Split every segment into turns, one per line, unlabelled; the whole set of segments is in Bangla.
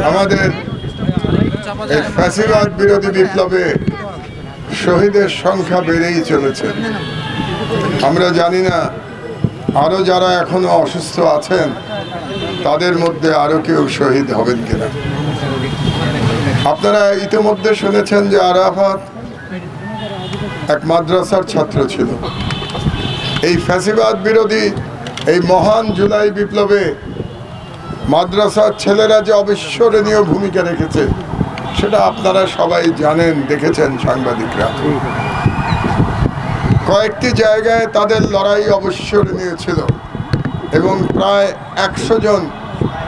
আমাদের এই ফ্যাসিবাদ বিরোধী বিপ্লবে শহীদের সংখ্যা বেড়েই চলেছে। আমরা জানি না আরো যারা এখনো অসুস্থ আছেন তাদের মধ্যে আরো কেউ শহীদ হবেন কিনা। আপনারা ইতিমধ্যে শুনেছেন যে আরাফাত এক মাদ্রাসার ছাত্র ছিল। এই ফ্যাসিবাদ বিরোধী এই মহান জুলাই বিপ্লবে মাদ্রাসার ছেলেরা যে অবিস্মরণীয় ভূমিকা রেখেছে সেটা আপনারা সবাই জানেন, দেখেছেন সাংবাদিকরা। কয়েকটি জায়গায় তাদের লড়াই অবিস্মরণীয় ছিল এবং প্রায় 100 জন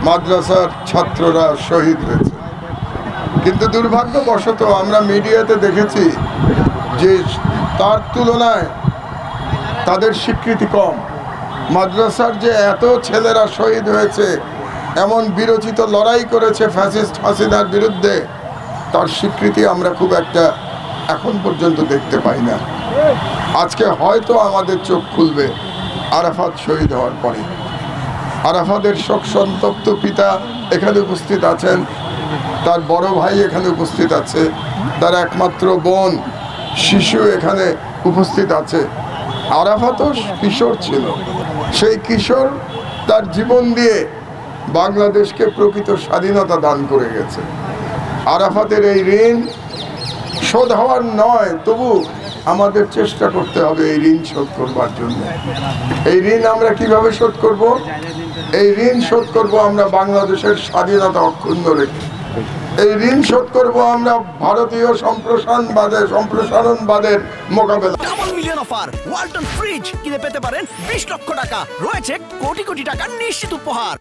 মাদ্রাসার ছাত্ররা শহীদ হয়েছে। কিন্তু দুর্ভাগ্যবশত আমরা মিডিয়াতে দেখেছি যে তার তুলনায় তাদের স্বীকৃতি কম। মাদ্রাসার যে এত ছেলেরা শহীদ হয়েছে, এমন বিরচিত লড়াই করেছে ফ্যাসিস্ট হাসিনার বিরুদ্ধে, তার স্বীকৃতি আমরা খুব একটা এখন পর্যন্ত দেখতে পাই না। আজকে হয়তো আমাদের চোখ খুলবে আরাফাত শহীদ হওয়ার পরে। আরাফাতের শোক সন্তপ্ত পিতা এখানে উপস্থিত আছেন, তার বড় ভাই এখানে উপস্থিত আছে, তার একমাত্র বোন শিশু এখানে উপস্থিত আছে। আরাফাতও কিশোর ছিল, সেই কিশোর তার জীবন দিয়ে বাংলাদেশকে প্রকৃত স্বাধীনতা দান করে গেছে। আরাফাতের এই ঋণ শোধ হওয়ার নয়, তবু আমাদের চেষ্টা করতে হবে এই ঋণ শোধ করবার জন্য। এই ঋণ আমরা কিভাবে শোধ করব? এই ঋণ শোধ করব আমরা বাংলাদেশের স্বাধীনতা অক্ষুণ্ণ রেখে। এই ঋণ শোধ করব আমরা ভারতীয় সম্প্রসারণবাদের মোকাবেলা।
Double million offer Walton fridge কিনে পেতে পারেন 20 লক্ষ টাকা, রয়েছে কোটি কোটি টাকার নিশ্চিত উপহার।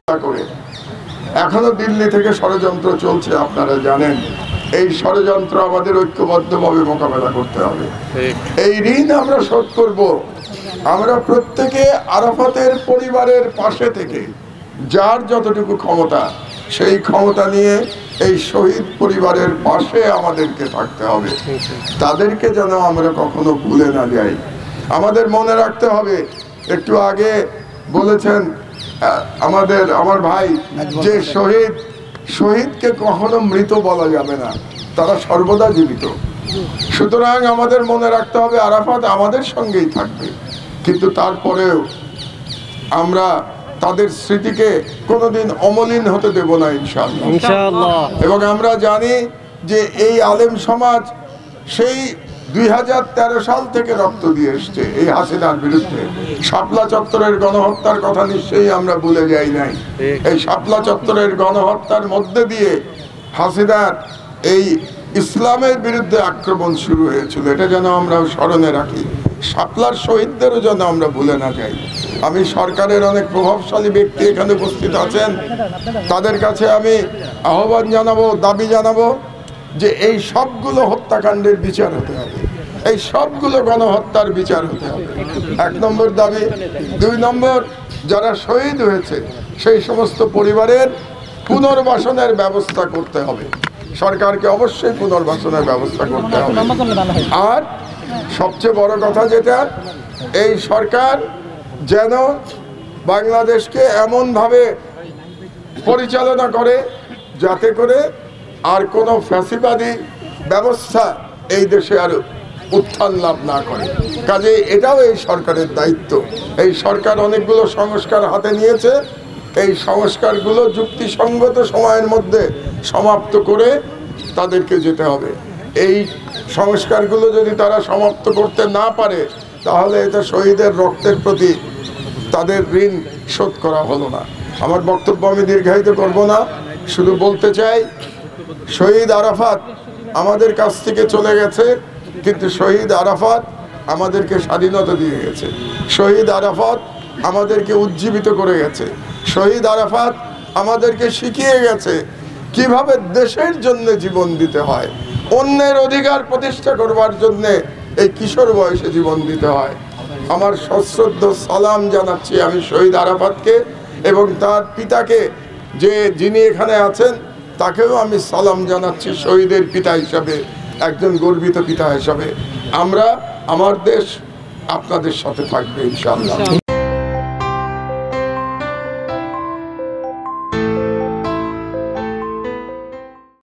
এখনো দিল্লি থেকে ষড়যন্ত্র চলছে, আপনারা জানেন। এই ষড়যন্ত্র আমাদের ঐক্যবদ্ধভাবে মোকাবেলা করতে হবে। এই ঋণ আমরা শোধ করব। আমরা প্রত্যেকে আরাফাতের পরিবারের পাশে থেকে যার যতটুকু ক্ষমতা, সেই ক্ষমতা নিয়ে এই শহীদ পরিবারের পাশে আমাদেরকে থাকতে হবে। তাদেরকে যেন আমরা কখনো ভুলে না যাই। আমাদের মনে রাখতে হবে, একটু আগে বলেছেন আমার ভাই, যে শহীদকে কখনো মৃত বলা যাবে না, তারা সর্বদা জীবিত। সুতরাং আমাদের মনে রাখতে হবে আরাফাত আমাদের সঙ্গেই থাকবে, কিন্তু তারপরেও আমরা তাদের স্মৃতিকে কোনোদিন অমলিন হতে দেব না, ইনশাআল্লাহ। এবং আমরা জানি যে এই আলেম সমাজ সেই 2013 সাল থেকে রক্ত দিয়ে এসছে এই হাসিনার বিরুদ্ধে। শাপলা চত্বরের গণহত্যার কথা নিশ্চয়ই আমরা ভুলে যাই নাই। এই শাপলা চত্বরের গণহত্যার মধ্যে দিয়ে হাসিনার এই ইসলামের বিরুদ্ধে আক্রমণ শুরু হয়েছিল, এটা যেন আমরা স্মরণে রাখি। শাপলার শহীদদেরও যেন আমরা ভুলে না যাই। আমি সরকারের অনেক প্রভাবশালী ব্যক্তি এখানে উপস্থিত আছেন, তাদের কাছে আমি আহ্বান জানাবো, দাবি জানাবো যে এই সবগুলো হত্যাকাণ্ডের বিচার হতে হবে, এই সবগুলো গণহত্যার বিচার হতে হবে। 1 নম্বর দাবি। 2 নম্বর, যারা শহীদ হয়েছে সেই সমস্ত পরিবারের পুনর্বাসনের ব্যবস্থা করতে হবে। সরকারকে অবশ্যই পুনর্বাসনের ব্যবস্থা করতে হবে। আর সবচেয়ে বড় কথা যেটা, এই সরকার যেন বাংলাদেশকে এমনভাবে পরিচালনা করে যাতে করে আর কোনো ফ্যাসিবাদী ব্যবস্থা এই দেশে আর উত্থান লাভ না করে। কাজে এটাও এই সরকারের দায়িত্ব। এই সরকার অনেকগুলো সংস্কার হাতে নিয়েছে, এই সংস্কারগুলো যুক্তিসঙ্গত সময়ের মধ্যে সমাপ্ত করে তাদেরকে যেতে হবে। এই সংস্কারগুলো যদি তারা সমাপ্ত করতে না পারে, তাহলে এটা শহীদের রক্তের প্রতি তাদের ঋণ শোধ করা হলো না। আমার বক্তব্য আমি দীর্ঘায়িত করব না, শুধু বলতে চাই, শহীদ আরাফাত আমাদের কাছ থেকে চলে গেছে, কিন্তু শহীদ আরাফাত আমাদেরকে স্বাধীনতা দিয়ে গেছে। শহীদ আরাফাত আমাদেরকে উজ্জীবিত করে গেছে। শহীদ আরাফাত আমাদেরকে শিখিয়ে গেছে কিভাবে দেশের জন্য জীবন দিতে হয়, অন্যের অধিকার প্রতিষ্ঠা করবার জন্যে এই কিশোর বয়সে জীবন দিতে হয়। আমার সশ্রদ্ধ সালাম জানাচ্ছি আমি শহীদ আরাফাতকে এবং তার পিতাকে, যিনি এখানে আছেন, তাকেও আমি সালাম জানাচ্ছি শহীদের পিতা হিসাবে, একজন গর্বিত পিতা হিসাবে। আমার দেশ আপনাদের সাথে থাকবে ইনশাআল্লাহ।